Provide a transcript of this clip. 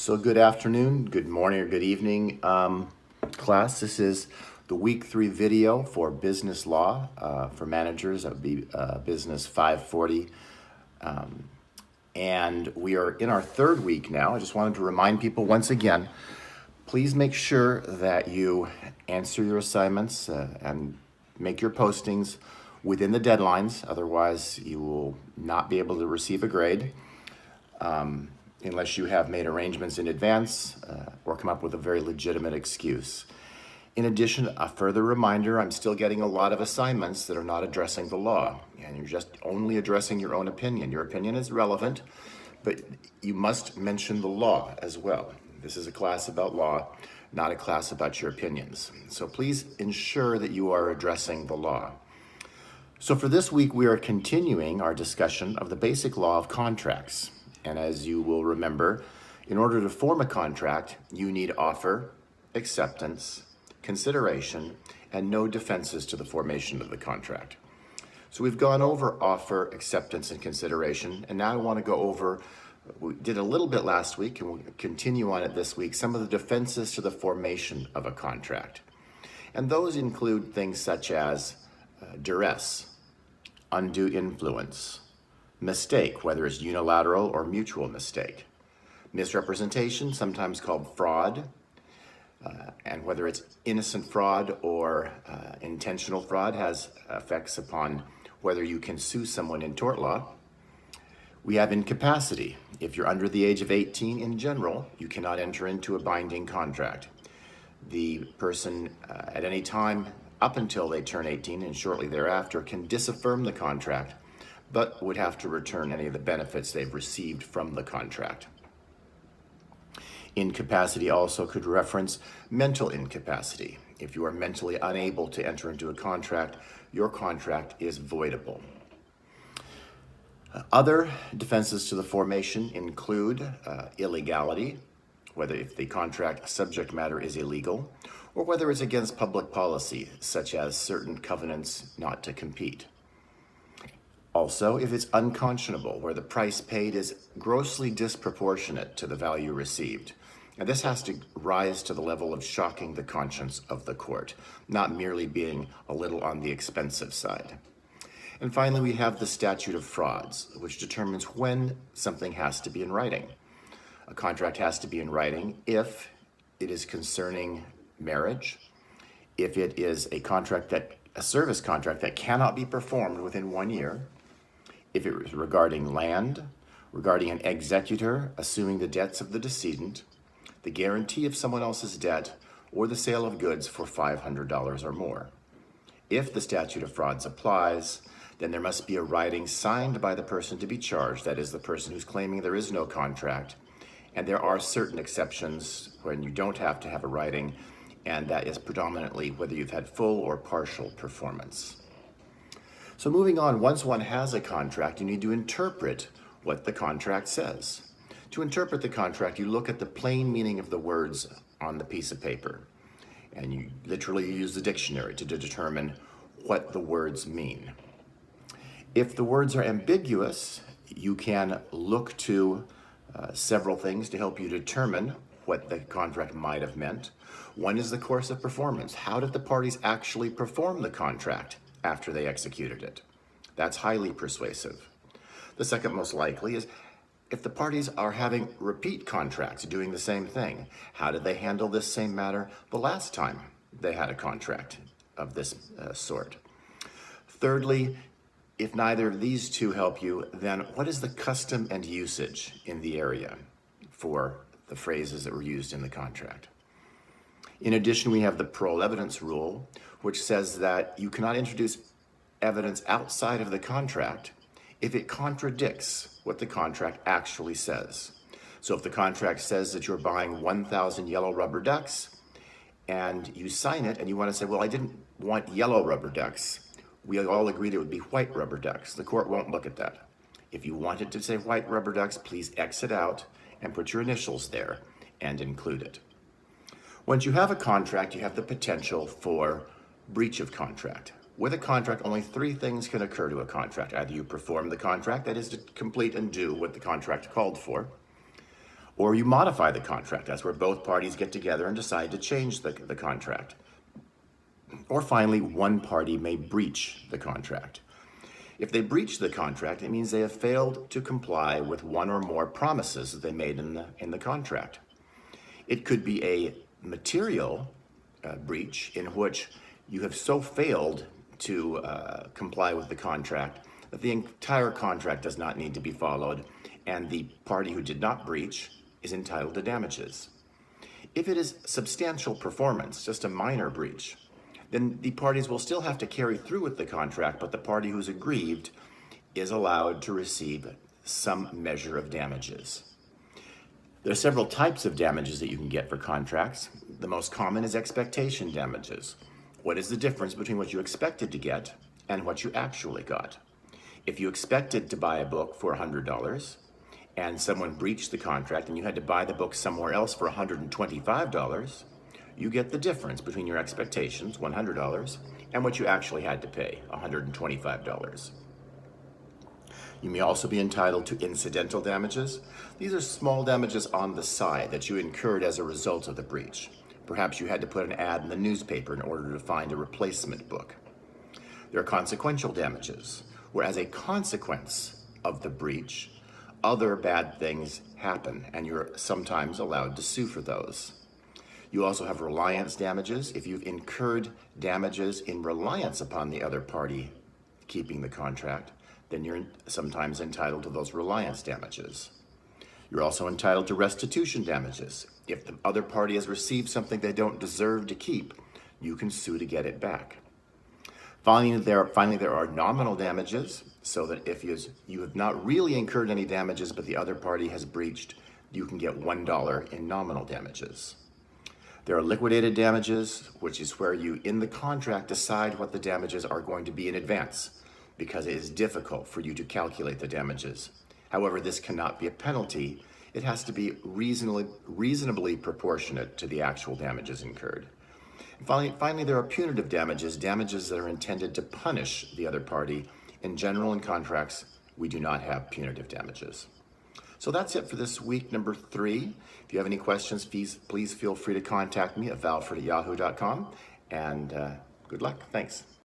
So good afternoon, good morning, or good evening, class. This is the week 3 video for business law for managers of Business 540. And we are in our third week now. I just wanted to remind people once again, please make sure that you answer your assignments and make your postings within the deadlines. Otherwise, you will not be able to receive a grade. Unless you have made arrangements in advance or come up with a very legitimate excuse. In addition, a further reminder, I'm still getting a lot of assignments that are not addressing the law, and you're just only addressing your own opinion. Your opinion is relevant, but you must mention the law as well. This is a class about law, not a class about your opinions. So please ensure that you are addressing the law. So for this week, we are continuing our discussion of the basic law of contracts. And as you will remember, in order to form a contract, you need offer, acceptance, consideration, and no defenses to the formation of the contract. So we've gone over offer, acceptance, and consideration, and now I want to go over, we did a little bit last week, and we'll continue on it this week, some of the defenses to the formation of a contract. And those include things such as duress, undue influence, mistake, whether it's unilateral or mutual mistake. Misrepresentation, sometimes called fraud, and whether it's innocent fraud or intentional fraud has effects upon whether you can sue someone in tort law. We have incapacity. If you're under the age of 18 in general, you cannot enter into a binding contract. The person at any time up until they turn 18 and shortly thereafter can disaffirm the contract, but would have to return any of the benefits they've received from the contract. Incapacity also could reference mental incapacity. If you are mentally unable to enter into a contract, your contract is voidable. Other defenses to the formation include illegality, whether if the contract subject matter is illegal, or whether it's against public policy, such as certain covenants not to compete. Also, if it's unconscionable, where the price paid is grossly disproportionate to the value received. And this has to rise to the level of shocking the conscience of the court, not merely being a little on the expensive side. And finally, we have the statute of frauds, which determines when something has to be in writing. A contract has to be in writing if it is concerning marriage, if it is a service contract that cannot be performed within 1 year, if it was regarding land, regarding an executor assuming the debts of the decedent, the guarantee of someone else's debt, or the sale of goods for $500 or more. If the statute of frauds applies, then there must be a writing signed by the person to be charged, that is the person who's claiming there is no contract, and there are certain exceptions when you don't have to have a writing, and that is predominantly whether you've had full or partial performance. So moving on, once one has a contract, you need to interpret what the contract says. To interpret the contract, you look at the plain meaning of the words on the piece of paper, and you literally use the dictionary to determine what the words mean. If the words are ambiguous, you can look to several things to help you determine what the contract might have meant. One is the course of performance. How did the parties actually perform the contract after they executed it? That's highly persuasive. The second most likely is if the parties are having repeat contracts doing the same thing. How did they handle this same matter the last time they had a contract of this sort? Thirdly, if neither of these two help you, then what is the custom and usage in the area for the phrases that were used in the contract? In addition, we have the parole evidence rule, which says that you cannot introduce evidence outside of the contract if it contradicts what the contract actually says. So if the contract says that you're buying 1,000 yellow rubber ducks and you sign it and you want to say, well, I didn't want yellow rubber ducks. We all agreed it would be white rubber ducks. The court won't look at that. If you wanted to say white rubber ducks, please exit out and put your initials there and include it. Once you have a contract, you have the potential for breach of contract. With a contract, only 3 things can occur to a contract. Either you perform the contract, that is to complete and do what the contract called for, Or you modify the contract. That's where both parties get together and decide to change the contract. Or finally, one party may breach the contract. If they breach the contract, it means they have failed to comply with one or more promises that they made in the contract. It could be a material breach in which you have so failed to comply with the contract that the entire contract does not need to be followed, and the party who did not breach is entitled to damages. If it is substantial performance, just a minor breach, then the parties will still have to carry through with the contract, but the party who's aggrieved is allowed to receive some measure of damages. There are several types of damages that you can get for contracts. The most common is expectation damages. What is the difference between what you expected to get and what you actually got? If you expected to buy a book for $100 and someone breached the contract and you had to buy the book somewhere else for $125, you get the difference between your expectations, $100, and what you actually had to pay, $125. You may also be entitled to incidental damages. These are small damages on the side that you incurred as a result of the breach. Perhaps you had to put an ad in the newspaper in order to find a replacement book. There are consequential damages, where as a consequence of the breach, other bad things happen, and you're sometimes allowed to sue for those. You also have reliance damages. If you've incurred damages in reliance upon the other party keeping the contract, then you're sometimes entitled to those reliance damages. You're also entitled to restitution damages. If the other party has received something they don't deserve to keep, you can sue to get it back. Finally, there are nominal damages, so that if you have not really incurred any damages, but the other party has breached, you can get $1 in nominal damages. There are liquidated damages, which is where you, in the contract, decide what the damages are going to be in advance, because it is difficult for you to calculate the damages. However, this cannot be a penalty. It has to be reasonably proportionate to the actual damages incurred. And finally, there are punitive damages, damages that are intended to punish the other party. In general, in contracts, we do not have punitive damages. So that's it for this week, number 3. If you have any questions, please feel free to contact me at valford@yahoo.com. And good luck. Thanks.